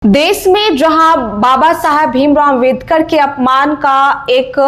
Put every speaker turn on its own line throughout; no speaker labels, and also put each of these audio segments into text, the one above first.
देश में जहां बाबा साहब भीमराव अंबेडकर के अपमान का एक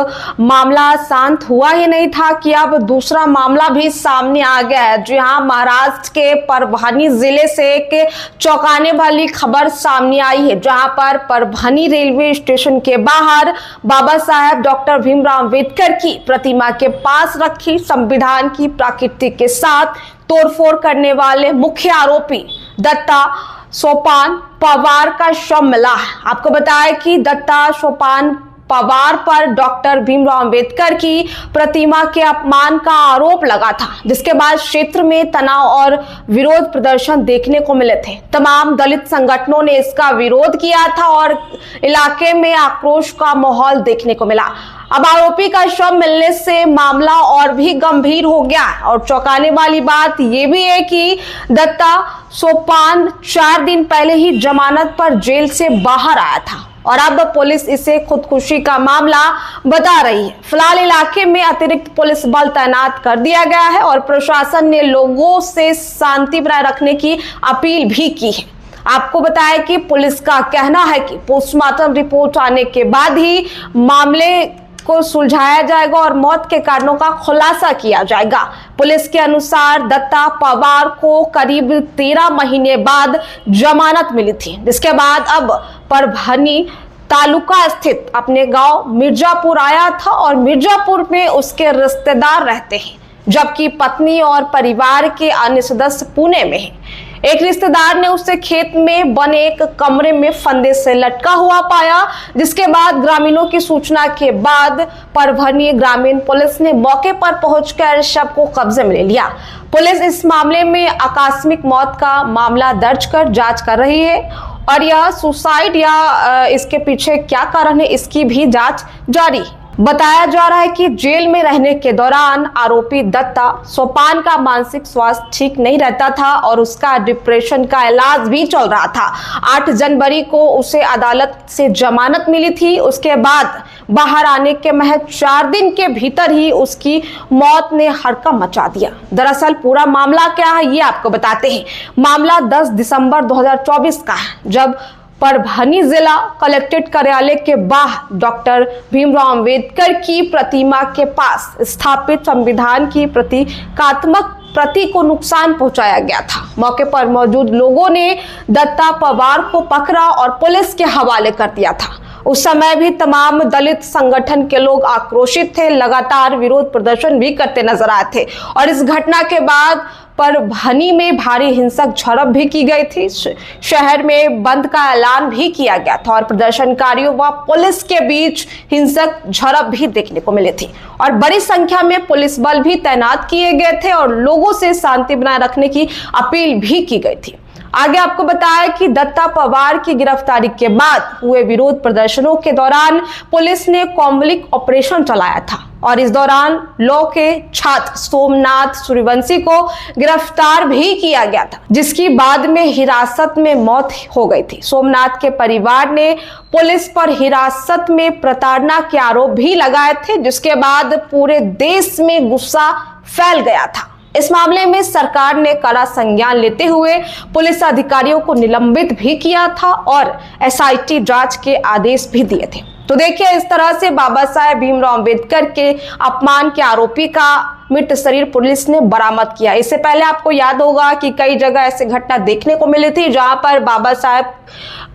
मामला शांत हुआ ही नहीं था कि अब दूसरा मामला भी सामने आ गया है। जहां महाराष्ट्र के परभनी जिले से एक चौंकाने वाली खबर सामने आई है, जहां पर परभनी रेलवे स्टेशन के बाहर बाबा साहब डॉक्टर भीमराव अंबेडकर की प्रतिमा के पास रखी संविधान की प्रकृति के साथ तोड़फोड़ करने वाले मुख्य आरोपी दत्ता सोपान पवार का शव मिला है। आपको बताया कि दत्ता सोपान पवार पर डॉक्टर भीमराव अंबेडकर की प्रतिमा के अपमान का आरोप लगा था, जिसके बाद क्षेत्र में तनाव और विरोध प्रदर्शन देखने को मिले थे। तमाम दलित संगठनों ने इसका विरोध किया था और इलाके में आक्रोश का माहौल देखने को मिला। अब आरोपी का शव मिलने से मामला और भी गंभीर हो गया और चौंकाने वाली बात यह भी है कि दत्ता सोपान 4 दिन पहले ही जमानत पर जेल से बाहर आया था और अब पुलिस इसे खुदकुशी का मामला बता रही है। फिलहाल इलाके में अतिरिक्त पुलिस बल तैनात कर दिया गया है और प्रशासन ने लोगों से शांति बनाए रखने की अपील भी की है। आपको बताया कि पुलिस का कहना है कि पोस्टमार्टम रिपोर्ट आने के बाद ही मामले को सुलझाया जाएगा और मौत के कारणों का खुलासा किया जाएगा। पुलिस के अनुसार दत्ता पवार को करीब 13 महीने बाद जमानत मिली थी, जिसके बाद अब परभनी तालुका स्थित अपने गांव मिर्जापुर आया था और मिर्जापुर में उसके रिश्तेदार रहते हैं, जबकि पत्नी और परिवार के अन्य सदस्य पुणे में हैं। एक रिश्तेदार ने उसे खेत में बने एक कमरे में फंदे से लटका हुआ पाया, जिसके बाद ग्रामीणों की सूचना के बाद परभनी ग्रामीण पुलिस ने मौके पर पहुंचकर शव को कब्जे में ले लिया। पुलिस इस मामले में आकस्मिक मौत का मामला दर्ज कर जांच कर रही है और यह सुसाइड या इसके पीछे क्या कारण है, इसकी भी जांच जारी है। बताया जा रहा है कि जेल में रहने के दौरान आरोपी दत्ता सोपान का मानसिक स्वास्थ्य ठीक नहीं रहता था और उसका डिप्रेशन का इलाज भी चल रहा था। 8 जनवरी को उसे अदालत से जमानत मिली थी। उसके बाद बाहर आने के महज 4 दिन के भीतर ही उसकी मौत ने हड़कंप मचा दिया। दरअसल पूरा मामला क्या है ये आपको बताते हैं। मामला 10 दिसंबर 2024 का है, जब परभनी जिला कलेक्ट्रेट कार्यालय के बाहर डॉक्टर भीमराव अंबेडकर की प्रतिमा के पास स्थापित संविधान की प्रतीकात्मक प्रति को नुकसान पहुंचाया गया था। मौके पर मौजूद लोगों ने दत्ता पवार को पकड़ा और पुलिस के हवाले कर दिया था। उस समय भी तमाम दलित संगठन के लोग आक्रोशित थे, लगातार विरोध प्रदर्शन भी करते नजर आए थे और इस घटना के बाद परभनी में भारी हिंसक झड़प भी की गई थी। शहर में बंद का ऐलान भी किया गया था और प्रदर्शनकारियों व पुलिस के बीच हिंसक झड़प भी देखने को मिली थी और बड़ी संख्या में पुलिस बल भी तैनात किए गए थे और लोगों से शांति बनाए रखने की अपील भी की गई थी। आगे आपको बताया कि दत्ता पवार की गिरफ्तारी के बाद हुए विरोध प्रदर्शनों के दौरान पुलिस ने कौमलिक ऑपरेशन चलाया था और इस दौरान लॉ के छात्र सोमनाथ सूर्यवंशी को गिरफ्तार भी किया गया था, जिसकी बाद में हिरासत में मौत हो गई थी। सोमनाथ के परिवार ने पुलिस पर हिरासत में प्रताड़ना के आरोप भी लगाए थे, जिसके बाद पूरे देश में गुस्सा फैल गया था। इस मामले में सरकार ने कड़ा संज्ञान लेते हुए पुलिस अधिकारियों को निलंबित भी किया था और एसआईटी जांच के आदेश भी दिए थे। तो देखिए, इस तरह से बाबा साहब भीमराव अंबेडकर के अपमान के आरोपी का मृत शरीर पुलिस ने बरामद किया। इससे पहले आपको याद होगा कि कई जगह ऐसे घटना देखने को मिली थी जहां पर बाबा साहब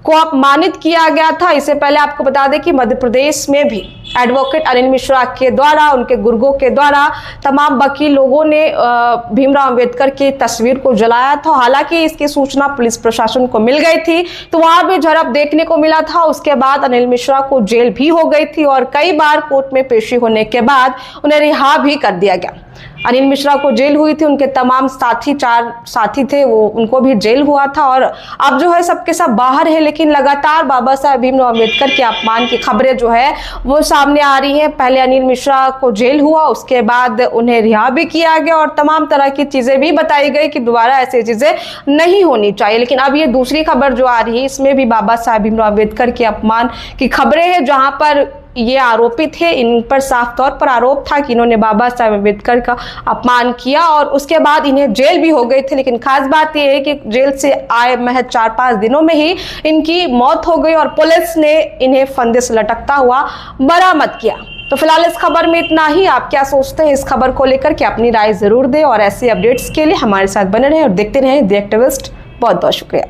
को अपमानित किया गया था। इससे पहले आपको बता दें कि मध्य प्रदेश में भी एडवोकेट अनिल मिश्रा के द्वारा, उनके गुर्गों के द्वारा तमाम वकील लोगों ने भीमराव अंबेडकर की तस्वीर को जलाया था। हालांकि इसकी सूचना पुलिस प्रशासन को मिल गई थी तो वहां भी झड़प देखने को मिला था। उसके बाद अनिल मिश्रा को जेल भी हो गई थी और कई बार कोर्ट में पेशी होने के बाद उन्हें रिहा भी कर दिया गया। अनिल मिश्रा को जेल हुई थी, उनके तमाम साथी 4 साथी थे, उनको भी जेल हुआ था और अब जो है सबके सब बाहर है। लेकिन लगातार बाबा साहब भीमराव अंबेडकर के अपमान की खबरें जो है वो सामने आ रही हैं। पहले अनिल मिश्रा को जेल हुआ, उसके बाद उन्हें रिहा भी किया गया और तमाम तरह की चीजें भी बताई गई कि दोबारा ऐसी चीजें नहीं होनी चाहिए। लेकिन अब ये दूसरी खबर जो आ रही है, इसमें भी बाबा साहब भीमराव अंबेडकर के अपमान की खबरें हैं, जहां पर ये आरोपी थे, इन पर साफ तौर पर आरोप था कि इन्होंने बाबा साहेब अम्बेडकर का अपमान किया और उसके बाद इन्हें जेल भी हो गई थी। लेकिन खास बात यह है कि जेल से आए महज 4-5 दिनों में ही इनकी मौत हो गई और पुलिस ने इन्हें फंदे से लटकता हुआ बरामद किया। तो फिलहाल इस खबर में इतना ही। आप क्या सोचते हैं इस खबर को लेकर के अपनी राय जरूर दें और ऐसे अपडेट्स के लिए हमारे साथ बने रहें और देखते रहें द एक्टिविस्ट। बहुत बहुत शुक्रिया।